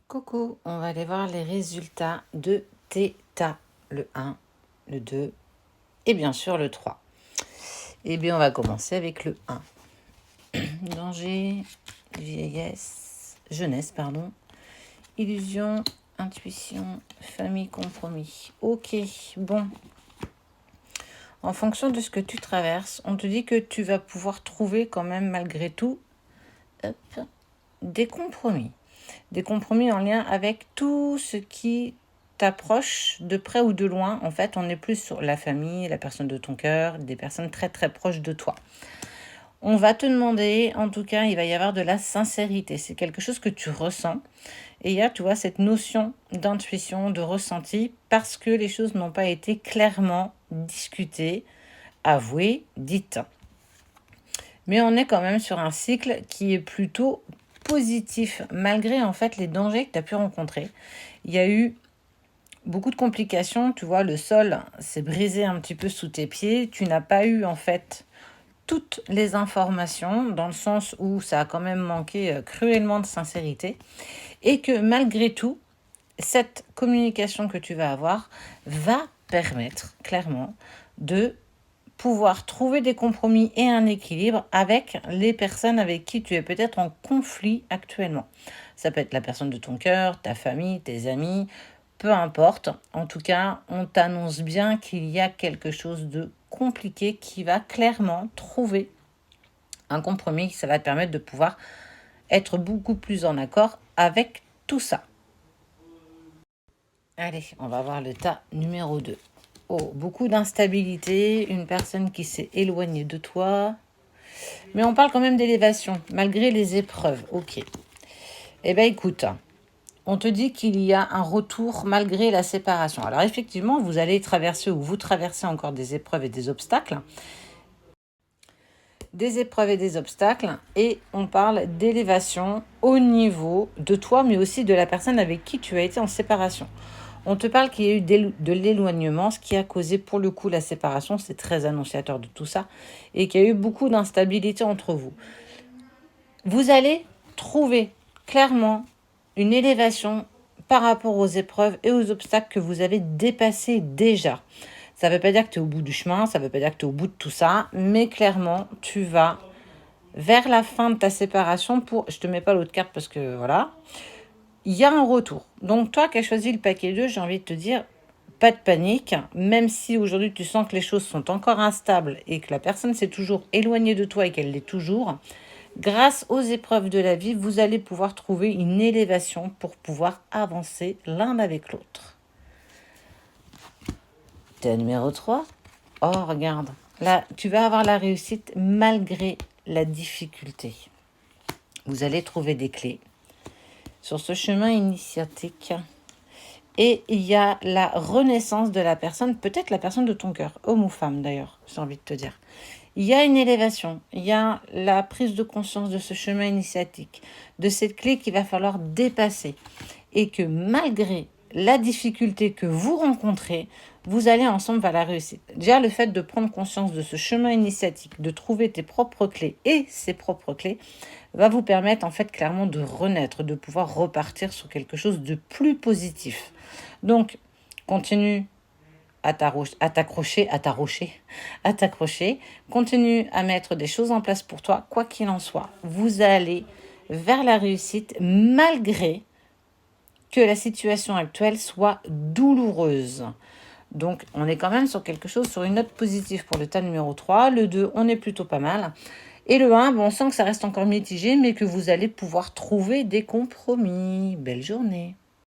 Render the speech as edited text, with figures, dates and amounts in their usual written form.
Coucou, on va aller voir les résultats de Theta, le 1, le 2 et bien sûr le 3. Eh bien, on va commencer avec le 1. Danger, vieillesse, jeunesse, pardon, illusion, intuition, famille, compromis. Ok, bon. En fonction de ce que tu traverses, on te dit que tu vas pouvoir trouver quand même malgré tout des compromis. Des compromis en lien avec tout ce qui t'approche de près ou de loin. En fait, on est plus sur la famille, la personne de ton cœur, des personnes très très proches de toi. On va te demander, en tout cas, il va y avoir de la sincérité. C'est quelque chose que tu ressens. Et il y a, tu vois, cette notion d'intuition, de ressenti, parce que les choses n'ont pas été clairement discutées, avouées, dites. Mais on est quand même sur un cycle qui est plutôt positif, malgré en fait les dangers que tu as pu rencontrer. Il y a eu beaucoup de complications, tu vois, le sol s'est brisé un petit peu sous tes pieds, tu n'as pas eu en fait toutes les informations, dans le sens où ça a quand même manqué cruellement de sincérité, et que malgré tout, cette communication que tu vas avoir va permettre clairement de pouvoir trouver des compromis et un équilibre avec les personnes avec qui tu es peut-être en conflit actuellement. Ça peut être la personne de ton cœur, ta famille, tes amis, peu importe. En tout cas, on t'annonce bien qu'il y a quelque chose de compliqué qui va clairement trouver un compromis. Ça va te permettre de pouvoir être beaucoup plus en accord avec tout ça. Allez, on va voir le tas numéro 2. Oh, beaucoup d'instabilité, une personne qui s'est éloignée de toi. Mais on parle quand même d'élévation, malgré les épreuves. Ok. Eh bien, écoute, on te dit qu'il y a un retour malgré la séparation. Alors, effectivement, vous allez traverser ou vous traversez encore des épreuves et des obstacles. Des épreuves et des obstacles. Et on parle d'élévation au niveau de toi, mais aussi de la personne avec qui tu as été en séparation. On te parle qu'il y a eu de l'éloignement, ce qui a causé pour le coup la séparation, c'est très annonciateur de tout ça, et qu'il y a eu beaucoup d'instabilité entre vous. Vous allez trouver clairement une élévation par rapport aux épreuves et aux obstacles que vous avez dépassés déjà. Ça ne veut pas dire que tu es au bout du chemin, ça ne veut pas dire que tu es au bout de tout ça, mais clairement, tu vas vers la fin de ta séparation pour... Je ne te mets pas l'autre carte parce que voilà... Il y a un retour. Donc, toi qui as choisi le paquet 2, j'ai envie de te dire, pas de panique. Même si aujourd'hui, tu sens que les choses sont encore instables et que la personne s'est toujours éloignée de toi et qu'elle l'est toujours, grâce aux épreuves de la vie, vous allez pouvoir trouver une élévation pour pouvoir avancer l'un avec l'autre. T'es numéro 3. Oh, regarde. Là, tu vas avoir la réussite malgré la difficulté. Vous allez trouver des clés sur ce chemin initiatique. Et il y a la renaissance de la personne, peut-être la personne de ton cœur, homme ou femme d'ailleurs, j'ai envie de te dire. Il y a une élévation, il y a la prise de conscience de ce chemin initiatique, de cette clé qu'il va falloir dépasser. Et que malgré la difficulté que vous rencontrez, vous allez ensemble vers la réussite. Déjà, le fait de prendre conscience de ce chemin initiatique, de trouver tes propres clés et ses propres clés, va vous permettre en fait clairement de renaître, de pouvoir repartir sur quelque chose de plus positif. Donc, continue à t'accrocher, continue à mettre des choses en place pour toi, quoi qu'il en soit. Vous allez vers la réussite malgré que la situation actuelle soit douloureuse. Donc, on est quand même sur quelque chose, sur une note positive pour le tas numéro 3. Le 2, on est plutôt pas mal. Et le 1, bon, on sent que ça reste encore mitigé, mais que vous allez pouvoir trouver des compromis. Belle journée.